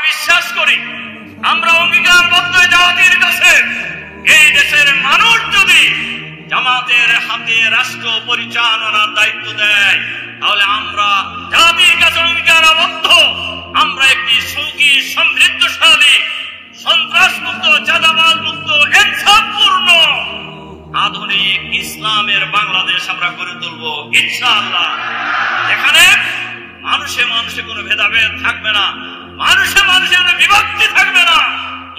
বিশ্বাস করি, আমরা অঙ্গীকারবদ্ধ জামাতের কাছে, এই দেশের মানুষ যদি জামাতের হাতে রাষ্ট্র পরিচালনার দায়িত্ব দেয়, তাহলে আমরা জাতির কাছে অঙ্গীকারবদ্ধ, আমরা একটি সুখী সমৃদ্ধশালী সন্ত্রাসমুক্ত চাঁদাবাজ মুক্ত ইনসাফপূর্ণ আধুনিক ইসলামের বাংলাদেশ আমরা গড়ে তুলব ইনশাআল্লাহ। এখানে মানুষে মানুষে কোনো ভেদাভেদ থাকবে না, মানুষে মানুষের বিভক্তি থাকবে না,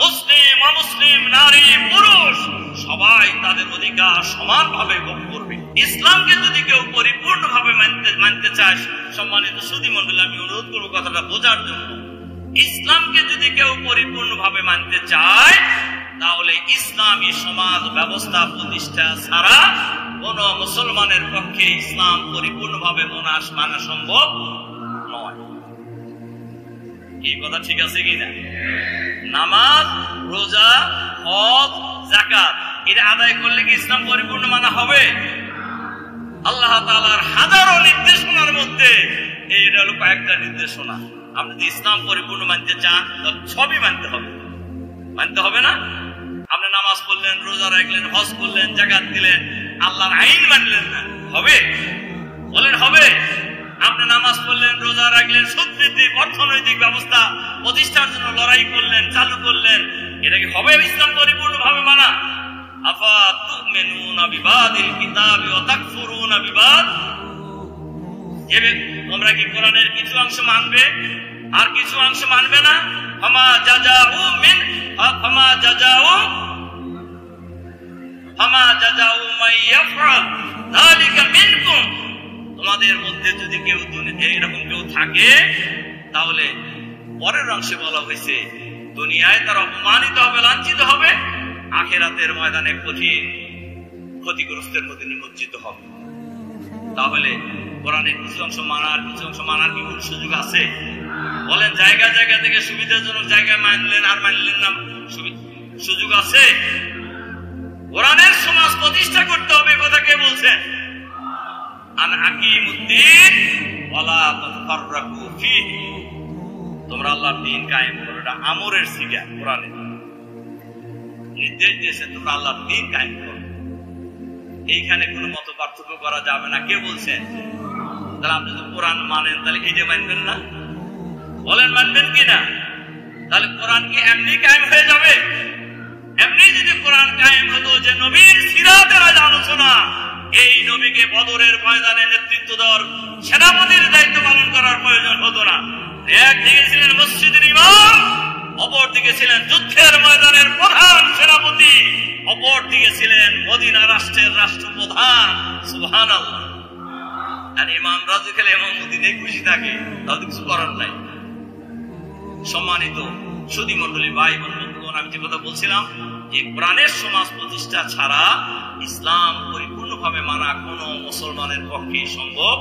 মুসলিম অমুসলিম নারী পুরুষ সবাই তাদের অধিকার সমানভাবে ভোগ করবে। ইসলামকে যদি কেউ পরিপূর্ণভাবে মানতে চায়, সম্মানিত সুধী মণ্ডলী, আমি অনুরোধ করবো কথাটা বোঝার জন্য, ইসলামকে যদি কেউ পরিপূর্ণভাবে মানতে চায়, তাহলে ইসলামী সমাজ ব্যবস্থা প্রতিষ্ঠা ছাড়া কোন মুসলমানের পক্ষে ইসলাম পরিপূর্ণভাবে মানা সম্ভব নয়। এই কথা ঠিক আছে কিনা? নামাজ, রোজা, হজ, যাকাত এটা আদায় করলে কি ইসলাম পরিপূর্ণ মানা হবে? আল্লাহ তাআলার হাজারো নির্দেশনার মধ্যে এইটা হলো কয়েকটা নির্দেশনা। আপনি যদি ইসলাম পরিপূর্ণ মানতে চান, তাহলে সবই মানতে হবে। মানতে হবে না? আপনি নামাজ পড়লেন, রোজা রাখলেন, হজ করলেন, যাকাত দিলেন, আল্লাহর আইন মানলেন না, হবে? বলেন হবে? আপনি নামাজ পড়লেন, রোজা রাখলেন, সুদভিত্তিক অর্থনৈতিক ব্যবস্থা প্রতিষ্ঠার জন্য লড়াই করলেন, চালু করলেন, এটা কি হবে ইসলাম পরিপূর্ণভাবে মানা? আফা তুমিনুনা বিবাদিল কিতাবি ওয়া তাকফুরুনা বিবাদ, তোমরা কি কোরআনের কিছু অংশ মানবে আর কিছু অংশ মানবে না? ফামা জাযাউ মাইয়াফআল যালিকা মিনকুম, তোমাদের মধ্যে যদি কেউ এরকম কেউ থাকে, তাহলে পরের অংশে বলা হয়েছে দুনিয়ায় তারা অপমানিত হবে, লাঞ্ছিত হবে, আখিরাতের ময়দানে কঠিন ক্ষতিগ্রস্তের মধ্যে নিমজ্জিত হবে। তাহলে কোরআনের কিছু অংশ মানার কি কোনো সুযোগ আছে? বলেন, জায়গা জায়গা থেকে সুবিধাজনক জায়গায় মানলেন আর মানলেন না, সুযোগ আছে? কোরআনের সমাজ প্রতিষ্ঠা করতে হবে, কথা কে বলছেন? আন আকিমুদ্দিন ওয়ালা তাতাফাররাকু ফীহি, তোমরা আল্লাহর দ্বীন কায়েম করো। এটা আমরের সিগা, কোরআনে নির্দেশ দিয়েছেন তোমরা আল্লাহর দ্বীন কায়েম করো। এইখানে কোনো মত পার্থক্য করা যাবে না। কে বলছেন? তাহলে আপনি যদি কোরআন মানেন, তাহলে এইটা মানবেন না? বলেন মানবেন কিনা? তাহলে কোরআন কি এমনি কায়েম হয়ে যাবে? এমনি যদি কোরআন কায়েম হতো যে নবীর সিরাতের আলোচনা, এই নবীকে বদরের ময়দানে নেতৃত্ব দেওয়ার সেনাপতির দায়িত্ব পালন করার প্রয়োজন হতো না। একদিকে ছিলেন মসজিদের ইমাম, অপরদিকে ছিলেন যুদ্ধের ময়দানের প্রধান সেনাপতি, অপরদিকে ছিলেন মদিনা রাষ্ট্রের রাষ্ট্রপ্রধান। সুবহানাল্লাহ। আর ইমাম রাজু খেলে ইমামতি নেই, খুশি থাকে, তাহলে কিছু করার নাই। সম্মানিত সুধী মণ্ডলী, ভাই বন্ধুগণ, আমি যে কথা বলছিলাম যে কোরআনের সমাজ প্রতিষ্ঠা ছাড়া ইসলাম পরিপূর্ণভাবে মানা কোনো মুসলমানের পক্ষে সম্ভব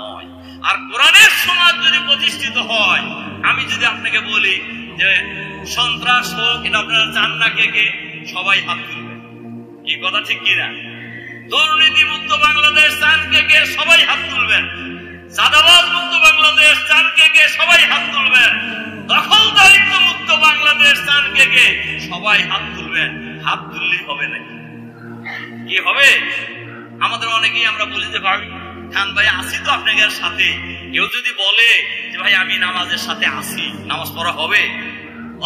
নয়। আর কোরআনের সমাজ যদি প্রতিষ্ঠিত হয়, আমি যদি আপনাকে বলি যে সন্ত্রাস হোক, এটা আপনারা চান না, কে সবাই হাত তুলবেন। এই কথা ঠিক কিনা? দুর্নীতি মুক্ত বাংলাদেশ চান কে সবাই হাত তুলবেন। চাঁদাবাজ মুক্ত বাংলাদেশ চান কে সবাই হাত তুলবেন। দখলদারিত্ব মুক্ত বাংলাদেশ চান কে সবাই হাত তুলবেন। হাত তুললেই হবে নাকি? কি হবে? আমাদের অনেকেই আমরা বলি যে ভাই খান ভাই আসি তো আপনাদের সাথে, কেউ যদি বলে যে ভাই আমি নামাজের সাথে আসি, নামাজ পড়া হবে?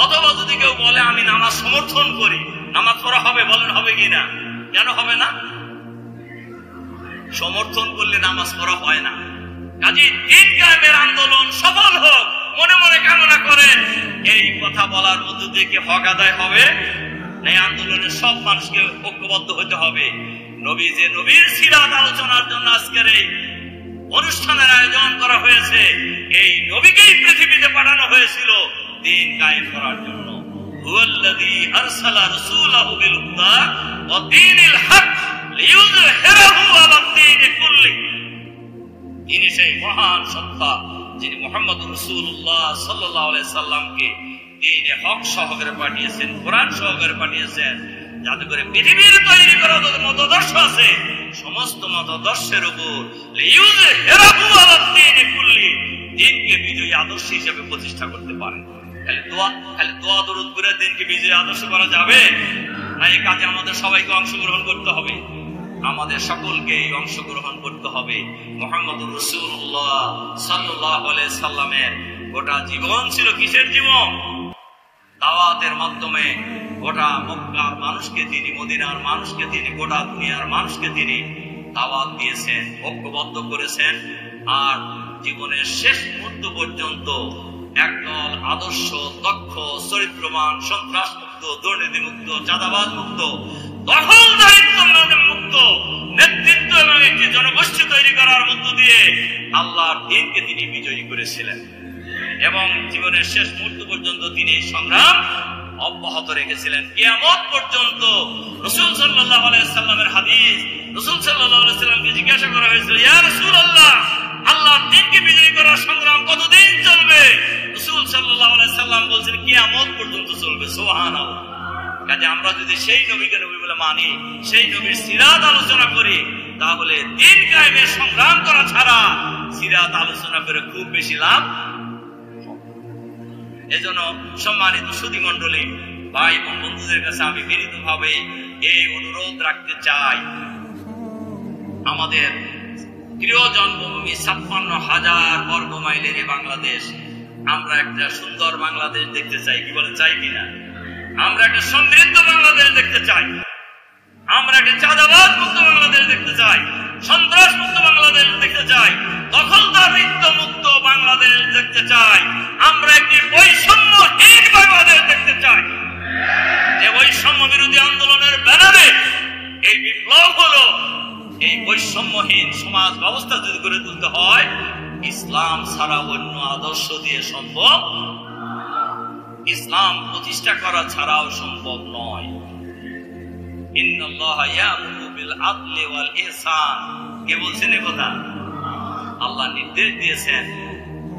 অথবা যদি কেউ বলে আমি নামাজ সমর্থন করি, নামাজ পড়া হবে? বলেন হবে কিনা? কেন হবে না? সমর্থন করলে নামাজ পড়া হয় না। কাজেই দ্বীন কায়েমের আন্দোলন সফল হোক মনে মনে কামনা করেন। এই কথা বলার মধ্য দিয়ে কি হক আদায় হবে? এই আন্দোলনের সব মানুষকে ঐক্যবদ্ধ হতে হবে। নবীর সিরাত আলোচনার জন্য আজকের এই অনুষ্ঠানের আয়োজন করা হয়েছে। এই নবীকেই পৃথিবীতে পাঠানো হয়েছিল দ্বীন কায়েম করার জন্য। হুয়াল্লাযী আরসালা রাসূলাহু বিল হুদা ওয়া দীনিল হক লিইয়ুযহিরাহু আলাদ দীনি কুল্লিহি। তিনি সেই মহান সত্তা যিনি মুহাম্মদুর রাসূলুল্লাহ সাল্লাল্লাহু আলাইহি সাল্লামকে দ্বীনে হক সহকারে পাঠিয়েছেন, কোরআন সহকারে পাঠিয়েছেন, যাতে করে পৃথিবীর তৈরি করা যত মতাদর্শ আছে সমস্ত মতাদর্শের উপর লিইয়ুযহিরাহু আলাদ দীনি কুল্লিহি, দ্বীনকে বিজয়ী আদর্শ হিসেবে প্রতিষ্ঠা করতে পারেন। খালি দোয়া দরুদ করে দিনকে বিজয় আদর্শ করা যাবে না? এই কাজে আমাদের সবাইকে অংশগ্রহণ করতে হবে, আমাদের সকলকে এই অংশগ্রহণ করতে হবে। মুহাম্মদুর রাসূলুল্লাহ সাল্লাল্লাহু আলাইহি সাল্লামের গোটা জীবন ছিল কিসের জীবন? দাওয়াতের মাধ্যমে গোটা মক্কার মানুষকে তিনি, মদিনার মানুষকে তিনি, গোটা দুনিয়ার মানুষকে তিনি দাওয়াত দিয়েছেন, ঐক্যবদ্ধ করেছেন। আর জীবনের শেষ মুহূর্ত পর্যন্ত একদল আদর্শ, দক্ষ, চরিত্রবান, সন্ত্রাস মুক্ত, দুর্নীতি মুক্ত, চাঁদাবাদ মুক্ত, দখলদারিত্ব মুক্ত নেতৃত্ব এবং একটি জনগোষ্ঠী তৈরি করার মধ্য দিয়ে আল্লাহর দ্বীনকে তিনি বিজয়ী করেছিলেন। এবং জীবনের শেষ মুহূর্ত পর্যন্ত তিনি এই সংগ্রাম অব্যাহত রেখেছিলেন কিয়ামত পর্যন্ত। রাসূল সাল্লাল্লাহু আলাইহি সাল্লামের হাদিস, রাসূল সাল্লাল্লাহু আলাইহি সাল্লামকে জিজ্ঞাসা করা হয়েছিল, ইয়া রাসূলুল্লাহ, আল্লাহর দ্বীনকে বিজয়ী করার সংগ্রাম কতদিন চলবে? রাসূল সাল্লাল্লাহু আলাইহি সাল্লাম বলেছেন, কিয়ামত পর্যন্ত চলবে। সুবহানাল্লাহ। কাজে আমরা যদি সেই নবীকে নবী বলে মানি, সেই নবীর সিরাত আলোচনা করি, তাহলে দ্বীন কায়েমের সংগ্রাম করা ছাড়া সিরাত আলোচনা করে খুব বেশি লাভ। এজন্য সম্মানিত সুধী মণ্ডলী, ভাই এবং বন্ধুদের কাছে আমি বিনীতভাবে এই অনুরোধ রাখতে চাই, আমাদের প্রিয় জন্মভূমি ৫৬,০০০ বর্গ মাইলের এই বাংলাদেশ, আমরা একটা সুন্দর বাংলাদেশ দেখতে চাই। কি বলেন, চাই কিনা? আমরা একটা সমৃদ্ধ বাংলাদেশ দেখতে চাই, আমরা একটা চাঁদাবাদ মুক্ত বাংলাদেশ দেখতে চাই, সন্ত্রাস মুক্ত বাংলাদেশ দেখতে চাই, দখলদারিত্ব মুক্ত বাংলাদেশ দেখতে চাই, আমরা একটি বৈষম্যহীন বাংলাদেশ দেখতে চাই। যে বৈষম্য বিরোধী আন্দোলনের ব্যানারে এই বিপ্লব হলো, এই বৈষম্যহীন সমাজ ব্যবস্থা যদি গড়ে তুলতে হয়, ইসলাম ছাড়া অন্য আদর্শ দিয়ে সম্ভব, ইসলাম প্রতিষ্ঠা করা ছাড়াও সম্ভব নয়। ইন্নাল্লাহা ইয়ামুরু বিল আদলি ওয়াল ইহসান, কে বলছেন এই কথা? আল্লাহ নির্দেশ দিয়েছেন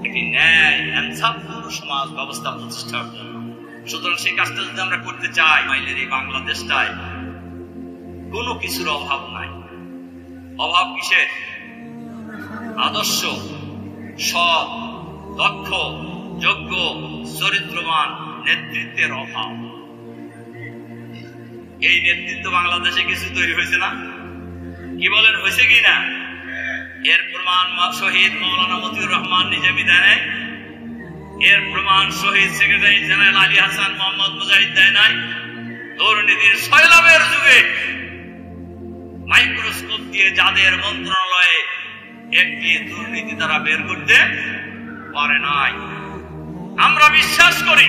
একটি ন্যায় ইনসাফপূর্ণ সমাজ ব্যবস্থা প্রতিষ্ঠার জন্য। সুতরাং সেই কাজটা যদি আমরা করতে চাই, মাইলের এই বাংলাদেশটায় কোনো কিছুর অভাব নাই। অভাব কিসের? আদর্শ, সৎ, দক্ষ, যোগ্য, চরিত্রবান নেতৃত্বের অভাব। এই নেতৃত্ব বাংলাদেশে কিছু তৈরি হয়েছে না? কি বলেন, হয়েছে কি না? এর প্রমাণ শহীদ মাওলানা মতিউর রহমান নিজামী দেয়, এর প্রমাণ শহীদ সেক্রেটারি জেনারেল আলী হাসান মোহাম্মদ মুজাহিদ দেয় নাই। দুর্নীতির সয়লাবের যুগে মাইক্রোস্কোপ দিয়ে যাদের মন্ত্রণালয়ে একটি দুর্নীতি তারা বের করতে পারে নাই। আমরা বিশ্বাস করি,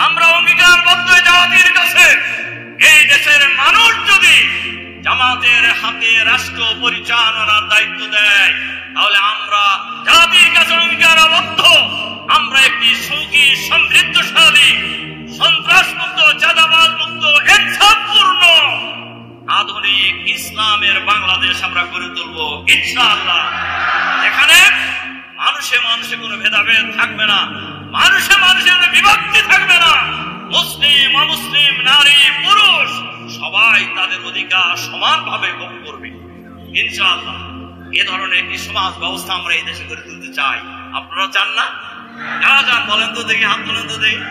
আমরা অঙ্গীকারবদ্ধ জাতির কাছে, এই দেশের মানুষ যদি জামাতের হাতে রাষ্ট্র পরিচালনার দায়িত্ব দেয়, তাহলে আমরা জাতির কাছে অঙ্গীকারবদ্ধ, আমরা একটি সুখী, সমৃদ্ধশালী, সন্ত্রাস মুক্ত, চাঁদাবাদ মুক্ত, ইনসাফপূর্ণ, আধুনিক ইসলামের বাংলাদেশ আমরা গড়ে তুলব ইনশাআল্লাহ। এখানে মানুষে মানুষে কোনো ভেদাভেদ থাকবে না, মানুষে মানুষের বিভক্তি থাকবে না। মুসলিম, অমুসলিম, নারী, পুরুষ সবাই তাদের অধিকার সমানভাবে ভোগ করবে ইনশাআল্লাহ। এ ধরনের একটি সমাজ ব্যবস্থা আমরা এই দেশে গড়ে তুলতে চাই। আপনারা চান না? যারা চান বলেন তো দেখি, হাত তুলেন তো দেখি।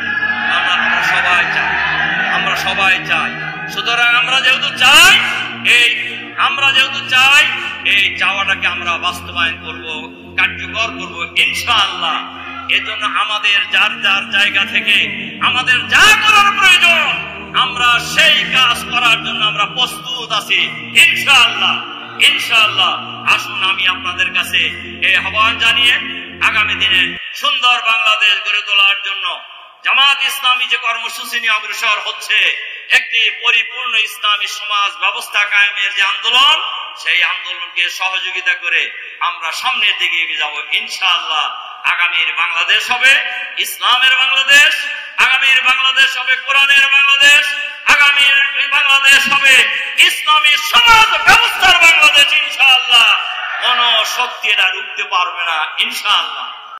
আমরা সবাই চাই, আমরা সবাই চাই। সুতরাং আমরা যেহেতু চাই, এই চাওয়াটাকে আমরা বাস্তবায়ন করব, কার্যকর করব ইনশাআল্লাহ। এজন্য আমাদের যার যার জায়গা থেকে আমাদের যা করার প্রয়োজন, আমরা সেই কাজ করার জন্য আমরা প্রস্তুত আছি ইনশাআল্লাহ। ইনশাআল্লাহ আসুন আমি আপনাদের কাছে এই আহ্বান জানিয়ে আগামী দিনে সুন্দর বাংলাদেশ গড়ে তোলার জন্য জামাত ইসলামী যে কর্মসূচি নিয়ে অগ্রসর হচ্ছে, একটি পরিপূর্ণ ইসলামী সমাজ ব্যবস্থা কায়েমের যে আন্দোলন, সেই আন্দোলনকে সহযোগিতা করে আমরা সামনের দিকে এগিয়ে যাব ইনশাআল্লাহ। আগামীর বাংলাদেশ হবে ইসলামের বাংলাদেশ, আগামীর বাংলাদেশ হবে কোরআনের বাংলাদেশ, আগামীর বাংলাদেশ হবে ইসলামী সমাজ ব্যবস্থার বাংলাদেশ ইনশাআল্লাহ। কোন শক্তি এটা রুখতে পারবে না ইনশাআল্লাহ।